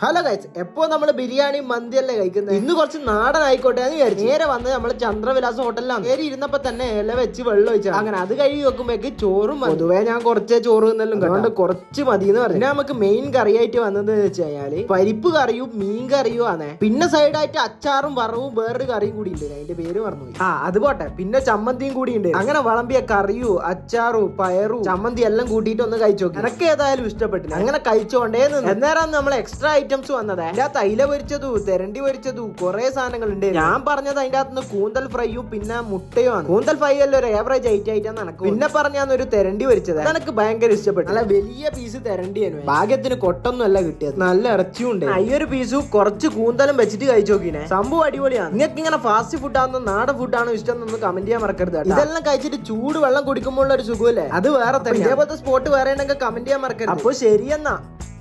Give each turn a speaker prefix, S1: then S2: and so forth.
S1: Hello guys, എപ്പോ നമ്മള് ബിരിയാണി മന്തി അല്ലേ കഴിക്കുന്നത്. ഇന്ന് കുറച്ച് നാടൻ ആയിക്കോട്ടെ എന്ന് വിചാരിച്ചു നേരെ വന്ന് നമ്മള് ചന്ദ്രവിലാസ് ഹോട്ടലിലാണ്. നേരെ ഇരുന്നപ്പോ തന്നെ ഇല വെച്ച് വെള്ളം ഒഴിച്ചാൽ അങ്ങനെ അത് കഴുകി വെക്കുമ്പോഴേക്ക് ചോറും. പൊതുവേ ഞാൻ കുറച്ചേ ചോറ് തിന്നലും അതുകൊണ്ട് കുറച്ച് മതി എന്ന് പറഞ്ഞു. പിന്നെ നമുക്ക് മെയിൻ കറിയായിട്ട് വന്നത് വെച്ച് കഴിഞ്ഞാല് പരിപ്പ് കറിയും മീൻ കറിയും ആണ്. പിന്നെ സൈഡായിട്ട് അച്ചാറും വറവും വേറൊരു കറിയും കൂടി ഉണ്ട്, അതിന്റെ പേര് മറന്നുപോയി. അത് പോട്ടെ. പിന്നെ ചമ്മന്തിയും കൂടി ഉണ്ട്. അങ്ങനെ വിളമ്പിയ കറിയും അച്ചാറും പയറും ചമ്മന്തി എല്ലാം കൂട്ടിയിട്ട് ഒന്ന് കഴിച്ചു നോക്കി. എനക്ക് ഏതായാലും ഇഷ്ടപ്പെട്ടില്ല. അങ്ങനെ കഴിച്ചോണ്ടേ നിന്ന് എന്നേരം നമ്മൾ എക്സ്ട്രാ ഐറ്റംസ് വന്നത്. അതിന്റെ അകത്ത് അയില പൊരിച്ചതു തെരണ്ടി പൊരിച്ചതു കുറെ സാധനങ്ങൾ ഉണ്ട്. ഞാൻ പറഞ്ഞത് അതിന്റെ അകത്ത് കൂന്തൽ ഫ്രൈയും പിന്നെ മുട്ടയും ആണ്. കൂന്തൽ ഫ്രൈ എല്ലാം ഒരു ഏവറേജ് ആയിട്ടാണ് നടക്കും. പിന്നെ പറഞ്ഞാൽ ഒരു തെരണ്ടി പൊരിച്ചത് എനിക്ക് ഭയങ്കര ഇഷ്ടപ്പെട്ടു. നല്ല വലിയ പീസ് തെരണ്ടിയാണ്. ഭാഗ്യത്തിന് കൊട്ടൊന്നും അല്ല കിട്ടിയത്, നല്ല ഇറച്ചിയും ഉണ്ട്. ഈ ഒരു പീസും കുറച്ച് കൂന്തലും വെച്ചിട്ട് കഴിച്ചു നോക്കിനെ. സംഭവം അടിപൊളിയാണ്. നിങ്ങൾക്ക് ഇങ്ങനെ ഫാസ്റ്റ് ഫുഡ് ആണെന്നോ നാടൻ ഫുഡ് ആണോ ഇഷ്ടം എന്നൊന്ന് കമന്റ് ചെയ്യാൻ മറക്കരുത്. ഇതെല്ലാം കഴിച്ചിട്ട് ചൂട് വെള്ളം കുടിക്കുമ്പോൾ ഒരു സുഖമല്ലേ, അത് വേറെ തന്നെ. ഇതേപോലത്തെ സ്പോട്ട് വേറെ ഉണ്ടെങ്കിൽ കമന്റ് ചെയ്യാൻ മറക്കരുത്. അപ്പൊ ശരിയെന്നാ.